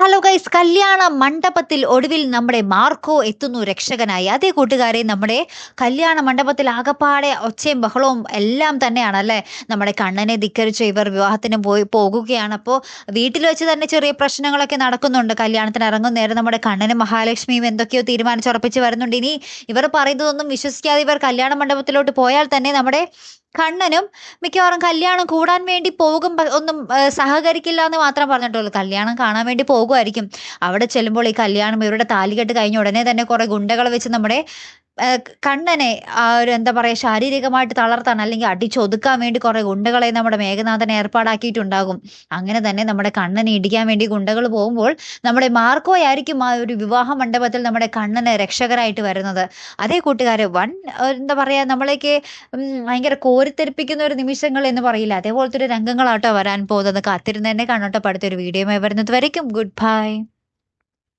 Hello guys, കല്യാണ മണ്ഡപത്തിൽ ഒടുവിൽ നമ്മുടെ മാർക്കോ എത്തുന്നു രക്ഷകനായി. അതേ കൂട്ടുകാരെ, നമ്മുടെ കല്യാണ മണ്ഡപത്തിൽ ആകപ്പാടെ ഒച്ചയും ബഹളവും എല്ലാം തന്നെയാണ് അല്ലേ. നമ്മുടെ കണ്ണനെ ധിക്കരിച്ച് ഇവർ വിവാഹത്തിന് പോകുകയാണ്. അപ്പോൾ വീട്ടിൽ വെച്ച് തന്നെ ചെറിയ പ്രശ്നങ്ങളൊക്കെ നടക്കുന്നുണ്ട്. കല്യാണത്തിന് ഇറങ്ങും നേരം നമ്മുടെ കണ്ണനും മഹാലക്ഷ്മിയും എന്തൊക്കെയോ തീരുമാനിച്ചുറപ്പിച്ച് വരുന്നുണ്ട്. ഇനി ഇവർ പറയുന്നതൊന്നും വിശ്വസിക്കാതെ ഇവർ കല്യാണ മണ്ഡപത്തിലോട്ട് പോയാൽ തന്നെ നമ്മുടെ കണ്ണനും മിക്കവാറും കല്യാണം കൂടാൻ വേണ്ടി പോകും. ഒന്നും സഹകരിക്കില്ല എന്ന് മാത്രം പറഞ്ഞിട്ടുള്ളൂ. കല്യാണം കാണാൻ വേണ്ടി പോകുമായിരിക്കും. അവിടെ ചെല്ലുമ്പോൾ ഈ കല്യാണം ഇവരുടെ താലികെട്ട് കഴിഞ്ഞ ഉടനെ തന്നെ കുറെ ഗുണ്ടകളെ വെച്ച് നമ്മുടെ കണ്ണനെ ഒരു എന്താ പറയാ ശാരീരികമായിട്ട് തളർത്താൻ അല്ലെങ്കിൽ അടിച്ചൊതുക്കാൻ വേണ്ടി കുറെ ഗുണ്ടകളെ നമ്മുടെ മേഘനാഥൻ ഏർപ്പാടാക്കിയിട്ടുണ്ടാകും. അങ്ങനെ തന്നെ നമ്മുടെ കണ്ണനെ ഇടിക്കാൻ വേണ്ടി ഗുണ്ടകൾ പോകുമ്പോൾ നമ്മുടെ മാർക്കോയായിരിക്കും ആ ഒരു വിവാഹ മണ്ഡപത്തിൽ നമ്മുടെ കണ്ണന് രക്ഷകരായിട്ട് വരുന്നത്. അതേ കൂട്ടുകാരെ, എന്താ പറയാ നമ്മളേക്ക് ഭയങ്കര കോരിത്തെരിപ്പിക്കുന്ന ഒരു നിമിഷങ്ങൾ എന്ന് പറയില്ല, അതേപോലത്തെ ഒരു രംഗങ്ങളാട്ടോ വരാൻ പോകുന്നത്. കാത്തിരുന്ന് തന്നെ കാണട്ടോ. അടുത്തൊരു വീഡിയോയുമായി വരുന്നത് വരയ്ക്കും. Good bye.